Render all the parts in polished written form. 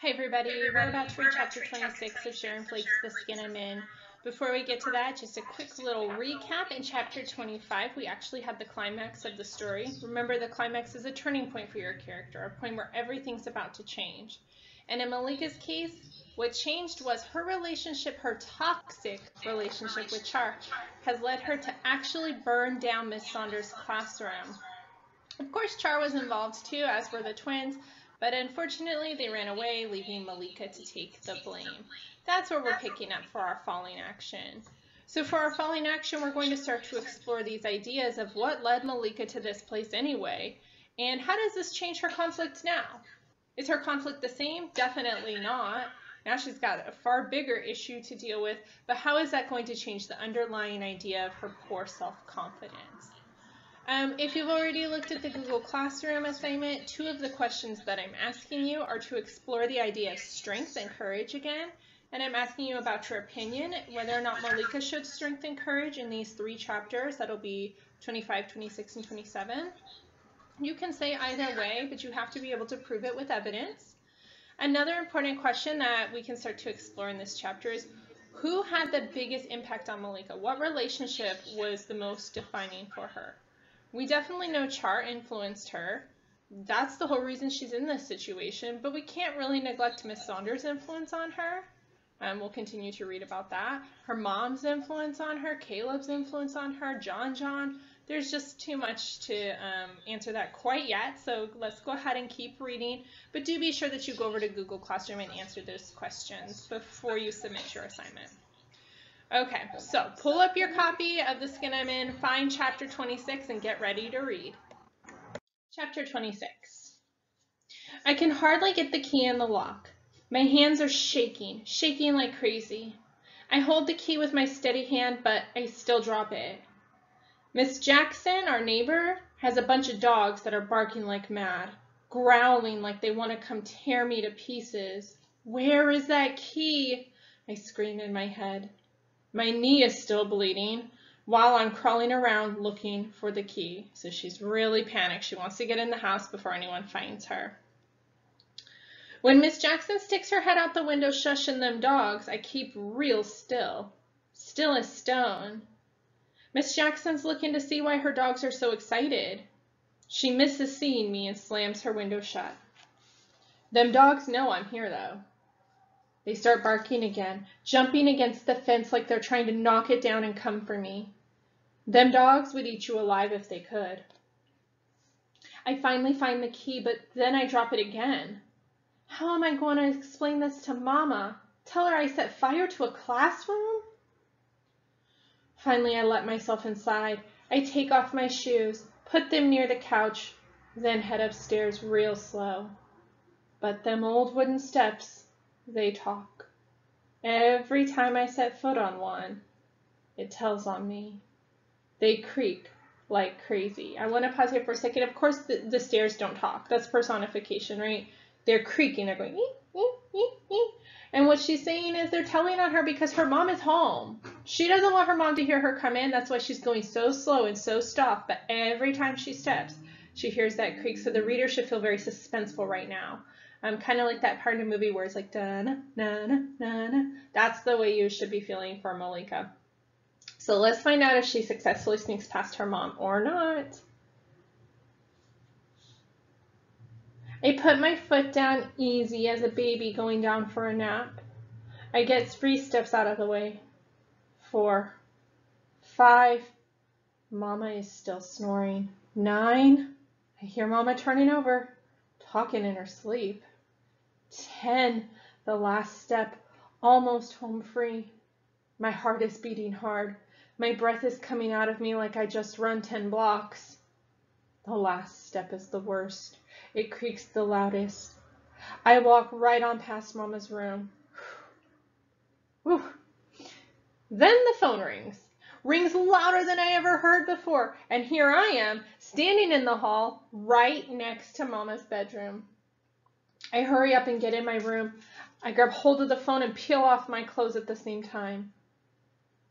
Hi everybody, we're about to read chapter 26 of Sharon Flake's The Skin I'm In. Before we get to that, just a quick little recap. In chapter 25, we actually had the climax of the story. Remember, the climax is a turning point for your character, a point where everything's about to change. And in Malika's case, what changed was her relationship, her toxic relationship with Char, has led her to actually burn down Miss Saunders' classroom. Of course, Char was involved too, as were the twins, but unfortunately they ran away, leaving Malika to take the blame. That's where we're picking up for our falling action. So for our falling action, we're going to start to explore these ideas of what led Malika to this place anyway, and how does this change her conflict now? Is her conflict the same? Definitely not. Now she's got a far bigger issue to deal with, but how is that going to change the underlying idea of her poor self-confidence? If you've already looked at the Google Classroom assignment, two of the questions that I'm asking you are to explore the idea of strength and courage again, and I'm asking you about your opinion, whether or not Malika showed strength and courage in these three chapters. That'll be 25, 26, and 27. You can say either way, but you have to be able to prove it with evidence. Another important question that we can start to explore in this chapter is, who had the biggest impact on Malika? What relationship was the most defining for her? We definitely know Char influenced her. That's the whole reason she's in this situation, but we can't really neglect Miss Saunders' influence on her. We'll continue to read about that. Her mom's influence on her, Caleb's influence on her, John. There's just too much to answer that quite yet, so let's go ahead and keep reading. But do be sure that you go over to Google Classroom and answer those questions before you submit your assignment. Okay, so pull up your copy of The Skin I'm In, find chapter 26, and get ready to read. Chapter 26. I can hardly get the key in the lock. My hands are shaking like crazy. I hold the key with my steady hand, but I still drop it. Miss Jackson, our neighbor, has a bunch of dogs that are barking like mad, growling like they want to come tear me to pieces. Where is that key? I scream in my head. My knee is still bleeding while I'm crawling around looking for the key. So she's really panicked. She wants to get in the house before anyone finds her. When Miss Jackson sticks her head out the window shushing them dogs, I keep real still as stone. Miss Jackson's looking to see why her dogs are so excited. She misses seeing me and slams her window shut. Them dogs know I'm here though. They start barking again, jumping against the fence like they're trying to knock it down and come for me. Them dogs would eat you alive if they could. I finally find the key, but then I drop it again. How am I going to explain this to Mama? Tell her I set fire to a classroom? Finally, I let myself inside. I take off my shoes, put them near the couch, then head upstairs real slow. But them old wooden steps, they talk. Every time I set foot on one, it tells on me. They creak like crazy. I want to pause here for a second. Of course, the stairs don't talk. That's personification, right? They're creaking. They're going, ee, ee, ee, ee. And what she's saying is they're telling on her because her mom is home. She doesn't want her mom to hear her come in. That's why she's going so slow and so soft. But every time she steps, she hears that creak. So the reader should feel very suspenseful right now. Kind of like that part in the movie where it's like, da-na, na-na, na-na. That's the way you should be feeling for Malika. So let's find out if she successfully sneaks past her mom or not. I put my foot down easy as a baby going down for a nap. I get 3 steps out of the way. 4, 5. Mama is still snoring. 9. I hear Mama turning over, talking in her sleep. 10. The last step, almost home free. My heart is beating hard. My breath is coming out of me like I just run 10 blocks. The last step is the worst. It creaks the loudest. I walk right on past Mama's room. Whew. Then the phone rings. Rings louder than I ever heard before. And here I am, standing in the hall, right next to Mama's bedroom. I hurry up and get in my room. I grab hold of the phone and peel off my clothes at the same time.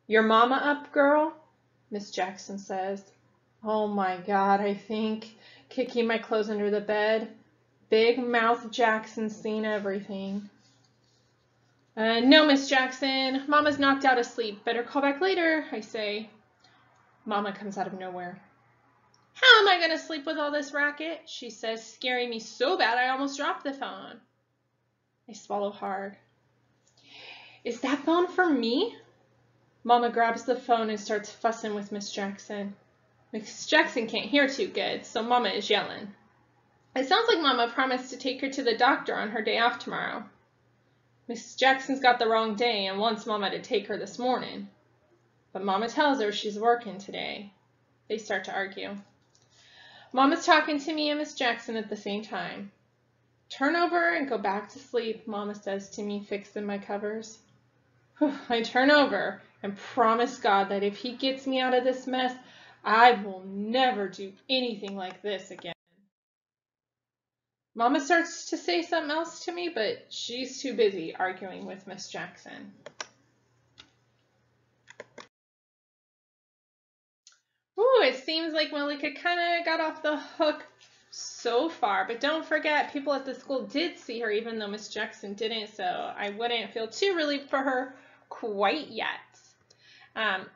Your mama up, girl? Miss Jackson says. Oh my God, I think, kicking my clothes under the bed. Big mouth Jackson's seen everything. No, Miss Jackson. Mama's knocked out asleep. Better call back later, I say. Mama comes out of nowhere. How am I going to sleep with all this racket? She says, scaring me so bad I almost dropped the phone. I swallow hard. Is that phone for me? Mama grabs the phone and starts fussing with Miss Jackson. Miss Jackson can't hear too good, so Mama is yelling. It sounds like Mama promised to take her to the doctor on her day off tomorrow. Miss Jackson's got the wrong day and wants Mama to take her this morning. But Mama tells her she's working today. They start to argue. Mama's talking to me and Miss Jackson at the same time. Turn over and go back to sleep, Mama says to me, fixing my covers. I turn over and promise God that if he gets me out of this mess, I will never do anything like this again. Mama starts to say something else to me, but she's too busy arguing with Miss Jackson. Ooh, it seems like Malika kind of got off the hook so far, but don't forget, people at the school did see her, even though Miss Jackson didn't, so I wouldn't feel too relieved for her quite yet.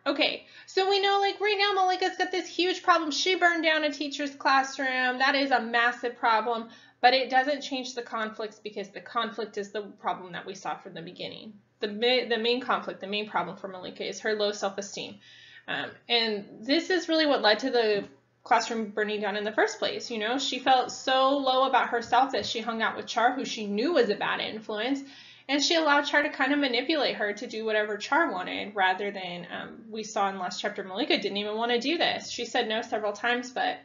Okay, so we know like right now Malika's got this huge problem. She burned down a teacher's classroom. That is a massive problem, but it doesn't change the conflicts because the conflict is the problem that we saw from the beginning. The main conflict, the main problem for Malika is her low self-esteem. And this is really what led to the classroom burning down in the first place. You know, she felt so low about herself that she hung out with Char, who she knew was a bad influence, and she allowed Char to kind of manipulate her to do whatever Char wanted, rather than we saw in last chapter, Malika didn't even want to do this. She said no several times, but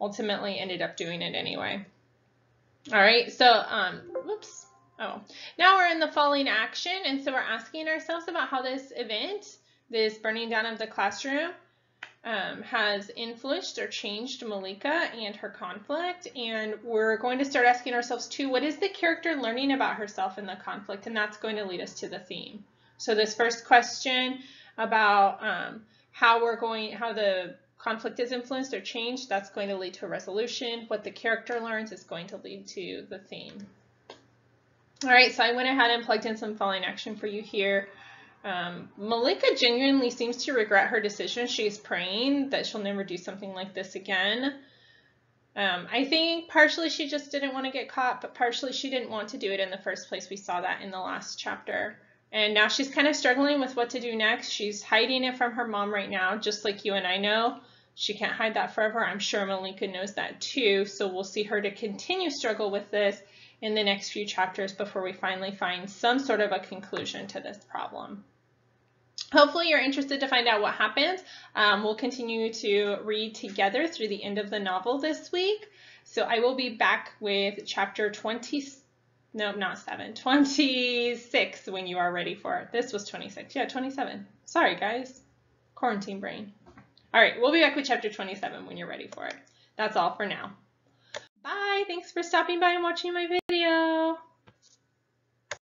ultimately ended up doing it anyway. All right, so, whoops. Oh, now we're in the following action, and so we're asking ourselves about how this event, this burning down of the classroom, has influenced or changed Malika and her conflict. And we're going to start asking ourselves too, what is the character learning about herself in the conflict? And that's going to lead us to the theme. So this first question about how the conflict is influenced or changed, that's going to lead to a resolution. What the character learns is going to lead to the theme. All right, so I went ahead and plugged in some following action for you here. Malika genuinely seems to regret her decision. She's praying that she'll never do something like this again. I think partially she just didn't want to get caught, but partially she didn't want to do it in the first place. We saw that in the last chapter. And now she's kind of struggling with what to do next. She's hiding it from her mom right now, just like you and I know. She can't hide that forever. I'm sure Malika knows that too. So we'll see her to continue struggle with this in the next few chapters before we finally find some sort of a conclusion to this problem. Hopefully you're interested to find out what happens. We'll continue to read together through the end of the novel this week. So I will be back with chapter 26 when you are ready for it. This was 26. Yeah, 27. Sorry, guys. Quarantine brain. All right, we'll be back with chapter 27 when you're ready for it. That's all for now. Bye. Thanks for stopping by and watching my video.